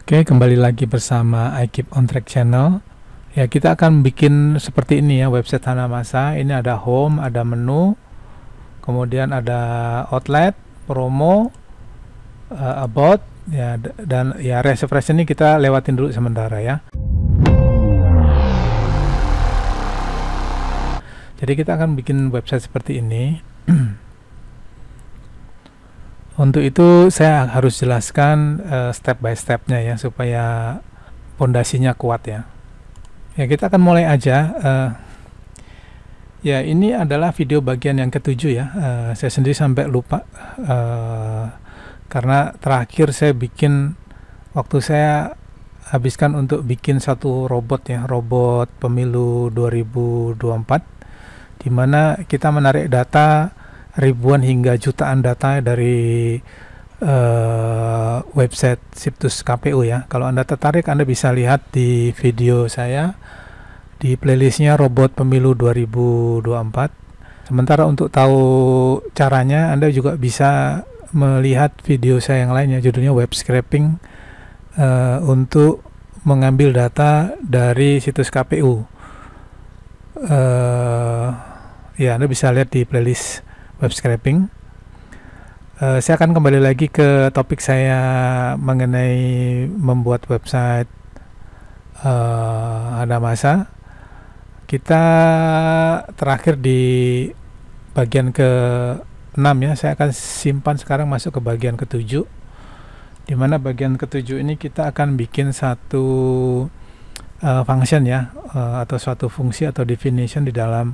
Oke, kembali lagi bersama I Keep on Track channel. Ya, kita akan bikin seperti ini ya, website Hanamasa. Ini ada home, ada menu, kemudian ada outlet, promo, about, ya, dan ya reservation ini kita lewatin dulu sementara ya. Jadi kita akan bikin website seperti ini. Untuk itu saya harus jelaskan step by stepnya ya, supaya fondasinya kuat ya. Ya, kita akan mulai aja. Ya, ini adalah video bagian yang ketujuh ya. Saya sendiri sampai lupa karena terakhir saya bikin, waktu saya habiskan untuk bikin satu robot ya, robot pemilu 2024, di mana kita menarik data ribuan hingga jutaan data dari website situs KPU ya. Kalau Anda tertarik, Anda bisa lihat di video saya di playlistnya robot pemilu 2024. Sementara untuk tahu caranya, Anda juga bisa melihat video saya yang lainnya, judulnya web scraping untuk mengambil data dari situs KPU. Ya, Anda bisa lihat di playlist web scraping. Saya akan kembali lagi ke topik saya mengenai membuat website Hanamasa. Kita terakhir di bagian ke-6 ya. Saya akan simpan sekarang masuk ke bagian ke-7, di mana bagian ke-7 ini kita akan bikin satu function ya, atau suatu fungsi atau definition di dalam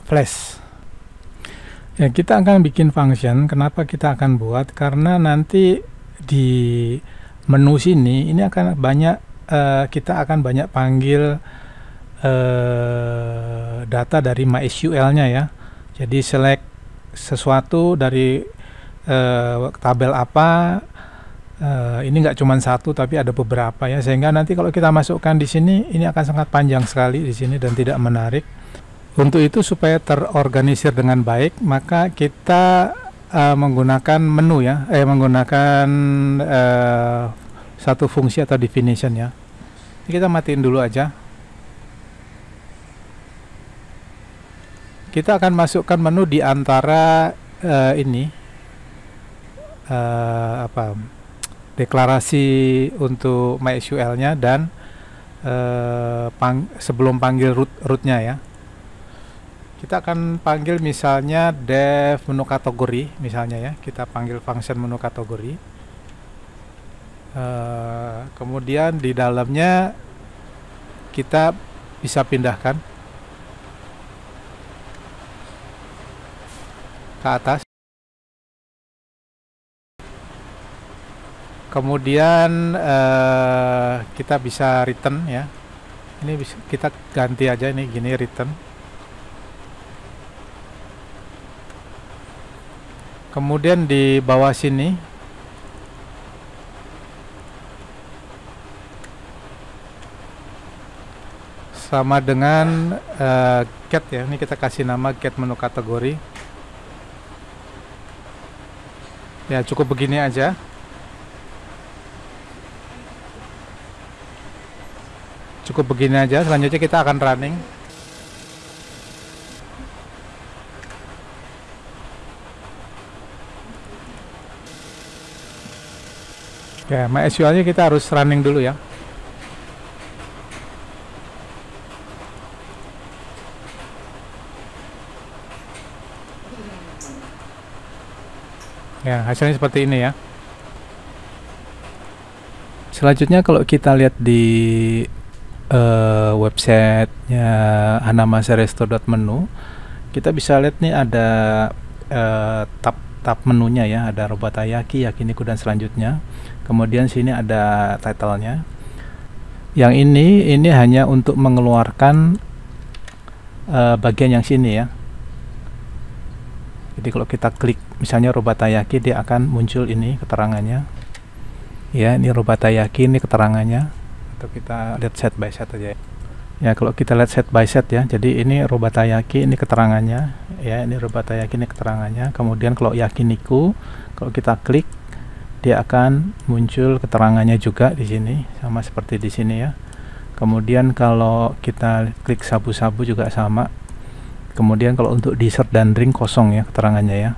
Flash. Ya, kita akan bikin function. Kenapa kita akan buat? Karena nanti di menu sini ini akan banyak, kita akan banyak panggil data dari MySQL-nya ya. Jadi select sesuatu dari tabel apa. Ini nggak cuma satu, tapi ada beberapa ya, sehingga nanti kalau kita masukkan di sini, ini akan sangat panjang sekali di sini dan tidak menarik. Untuk itu, supaya terorganisir dengan baik, maka kita menggunakan menu ya, menggunakan satu fungsi atau definition ya. Ini kita matiin dulu aja. Kita akan masukkan menu di antara ini deklarasi untuk MySQL-nya dan sebelum panggil root-nya ya. Kita akan panggil misalnya dev menu kategori misalnya ya. Kita panggil function menu kategori. Kemudian di dalamnya kita bisa pindahkan ke atas. Kemudian kita bisa return ya. Ini bisa kita ganti aja, ini gini return. Kemudian di bawah sini sama dengan get ya. Ini kita kasih nama get menu kategori. Ya, cukup begini aja. Cukup begini aja. Selanjutnya kita akan running. Ya, MySQL-nya kita harus running dulu ya. Ya, hasilnya seperti ini ya. Selanjutnya kalau kita lihat di websitenya hanamasa.restore.menu, kita bisa lihat nih ada tab menunya ya, ada Robatayaki, Yakiniku dan selanjutnya. Kemudian sini ada title-nya. Yang ini hanya untuk mengeluarkan bagian yang sini ya. Jadi kalau kita klik misalnya Robatayaki, dia akan muncul ini keterangannya. Ya, ini Robatayaki, ini keterangannya. Atau kita lihat set by set aja. Ya, kalau kita lihat set by set ya. Jadi ini Robatayaki, ini keterangannya. Ya, ini Robatayaki, ini keterangannya. Kemudian kalau Yakiniku, kalau kita klik, dia akan muncul keterangannya juga di sini, sama seperti di sini ya. Kemudian kalau kita klik sabu-sabu juga sama. Kemudian kalau untuk dessert dan drink kosong ya keterangannya ya.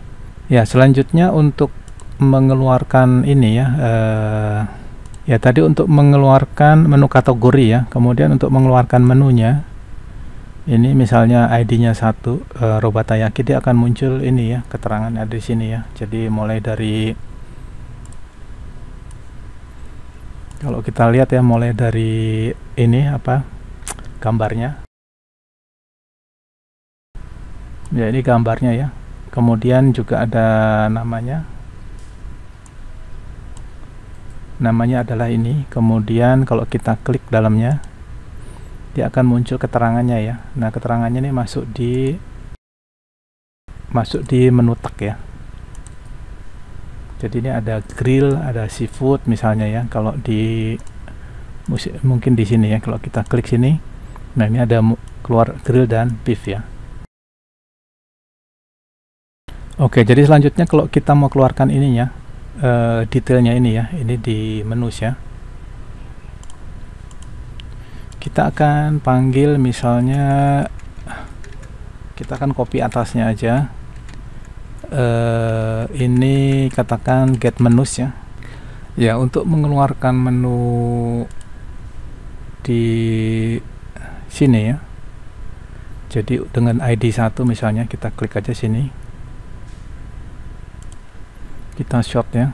Ya, selanjutnya untuk mengeluarkan ini ya, ya tadi untuk mengeluarkan menu kategori ya. Kemudian untuk mengeluarkan menunya, ini misalnya ID-nya 1, Robatayaki, dia akan muncul ini ya, keterangan ada di sini ya. Jadi mulai dari, kalau kita lihat ya, mulai dari ini apa, gambarnya. Ya, ini gambarnya ya. Kemudian juga ada namanya. Namanya adalah ini. Kemudian kalau kita klik dalamnya, dia akan muncul keterangannya ya. Nah, keterangannya ini masuk di menu tag ya. Jadi ini ada grill, ada seafood misalnya ya. Kalau di mungkin di sini ya, kalau kita klik sini, nah ini ada keluar grill dan beef ya. Oke, jadi selanjutnya kalau kita mau keluarkan ininya, detailnya ini ya, ini di menu ya. Kita akan panggil misalnya, kita akan copy atasnya aja. Ini katakan get menus ya. Ya, untuk mengeluarkan menu di sini ya. Jadi dengan ID 1 misalnya, kita klik aja sini. Kita short ya.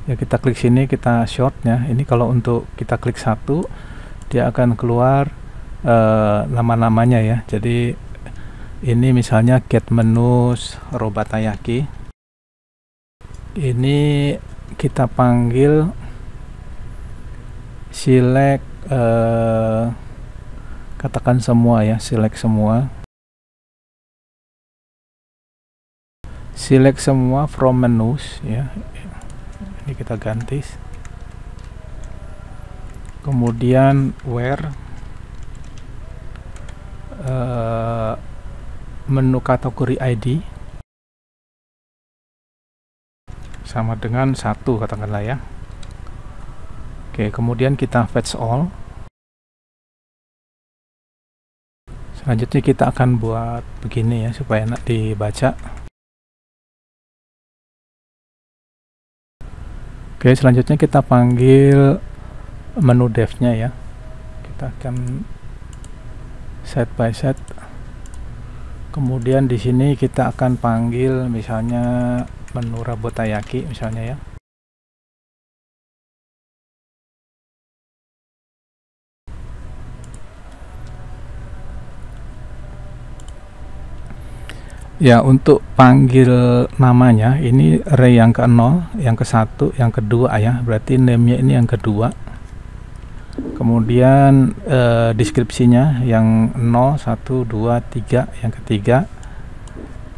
Ya, kita klik sini, kita short ya. Ini kalau untuk kita klik 1, dia akan keluar nama-namanya ya. Jadi ini misalnya get menus Robatayaki. Ini kita panggil select, katakan semua ya, select semua. Select semua from menus ya. Ini kita ganti. Kemudian where, menu kategori ID sama dengan 1 katakanlah ya. Oke, kemudian kita fetch all. Selanjutnya kita akan buat begini ya, supaya enak dibaca. Oke, selanjutnya kita panggil menu dev-nya ya. Kita akan set by set. Kemudian di sini kita akan panggil misalnya menu Robatayaki misalnya ya. Ya, untuk panggil namanya ini array yang ke-0, yang ke-1, yang kedua ya. Berarti name-nya ini yang kedua. Kemudian deskripsinya yang 0, 1, 2, 3 yang ketiga.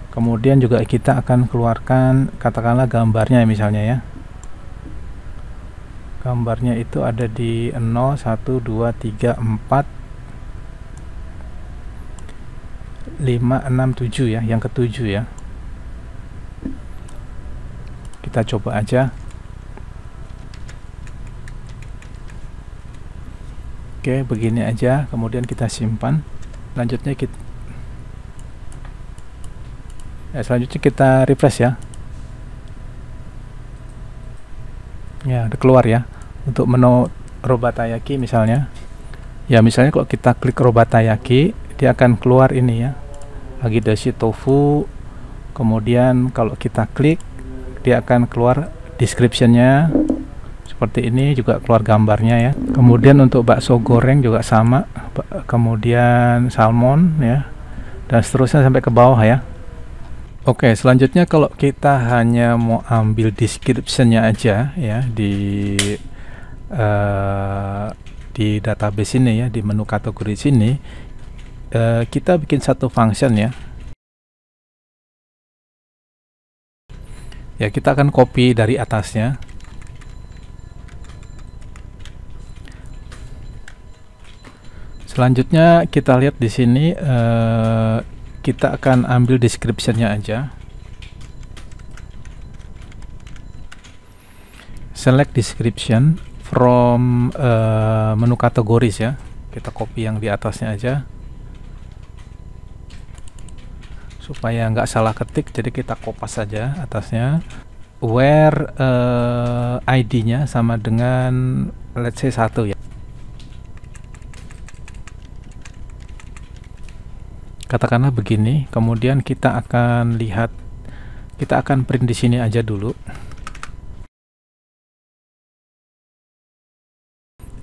Kemudian juga kita akan keluarkan katakanlah gambarnya misalnya ya. Gambarnya itu ada di 0, 1, 2, 3, 4, 5, 6, 7 ya, yang ketujuh ya. Kita coba aja. Oke, begini aja, kemudian kita simpan. Selanjutnya kita refresh ya. Ya, udah keluar ya. Untuk menu Robatayaki misalnya. Ya, misalnya kalau kita klik Robatayaki, dia akan keluar ini ya. Agedashi tofu. Kemudian kalau kita klik, dia akan keluar description-nya. Seperti ini, juga keluar gambarnya ya. Kemudian untuk bakso goreng juga sama. Kemudian salmon ya. Dan seterusnya sampai ke bawah ya. Oke, selanjutnya kalau kita hanya mau ambil description-nya aja ya di database ini ya, di menu kategori sini, kita bikin satu function ya. Ya, kita akan copy dari atasnya. Selanjutnya kita lihat di sini, kita akan ambil description-nya aja. select description from menu kategoris ya. Kita copy yang di atasnya aja supaya nggak salah ketik, jadi kita kopas saja atasnya. Where ID-nya sama dengan let's say 1 ya. Katakanlah begini, kemudian kita akan lihat, kita akan print di sini aja dulu.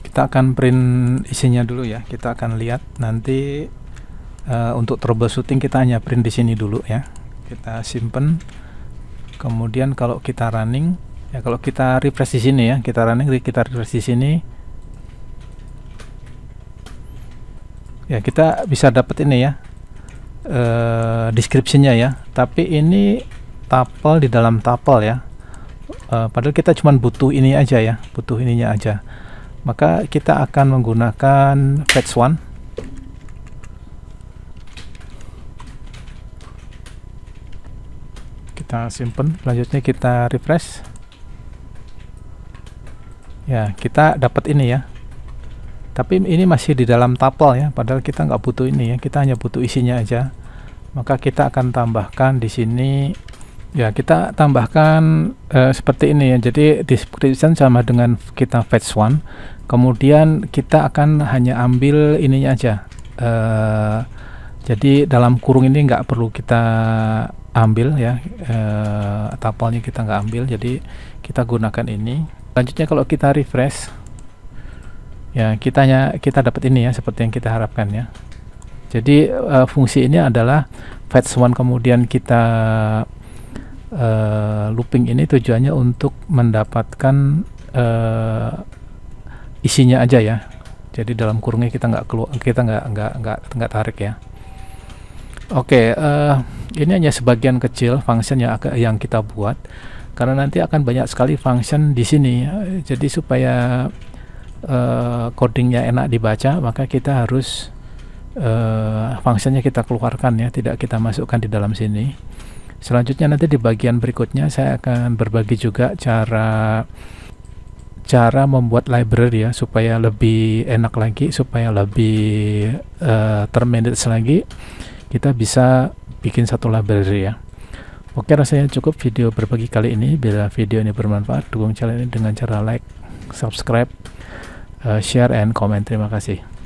Kita akan print isinya dulu ya. Kita akan lihat nanti untuk troubleshooting kita hanya print di sini dulu ya. Kita simpen. Kemudian kalau kita running ya, kalau kita refresh di sini ya, kita running, kita refresh di sini. Ya, kita bisa dapat ini ya. Description-nya ya. Tapi ini tuple di dalam tuple ya. Padahal kita cuma butuh ini aja ya, butuh ininya aja. Maka kita akan menggunakan fetch one. Kita simpen, selanjutnya kita refresh. Ya, kita dapat ini ya. Tapi ini masih di dalam tuple ya, padahal kita nggak butuh ini ya, kita hanya butuh isinya aja. Maka kita akan tambahkan di sini. Ya, kita tambahkan seperti ini ya. Jadi description sama dengan kita fetch one. Kemudian kita akan hanya ambil ininya aja. Jadi dalam kurung ini nggak perlu kita ambil ya, tuple-nya kita nggak ambil. Jadi kita gunakan ini. Selanjutnya kalau kita refresh, ya kita dapat ini ya, seperti yang kita harapkan ya. Jadi fungsi ini adalah fetch one, kemudian kita looping ini tujuannya untuk mendapatkan isinya aja ya. Jadi dalam kurungnya kita nggak keluar, kita nggak tarik ya. Oke, ini hanya sebagian kecil function yang kita buat, karena nanti akan banyak sekali function di sini. Jadi supaya codingnya enak dibaca, maka kita harus functionnya kita keluarkan ya, tidak kita masukkan di dalam sini. Selanjutnya nanti di bagian berikutnya saya akan berbagi juga cara membuat library ya, supaya lebih enak lagi, supaya lebih termanage lagi. Kita bisa bikin satu library ya. Oke, rasanya cukup video berbagi kali ini. Bila video ini bermanfaat, dukung channel ini dengan cara like, subscribe, share, and comment. Terima kasih.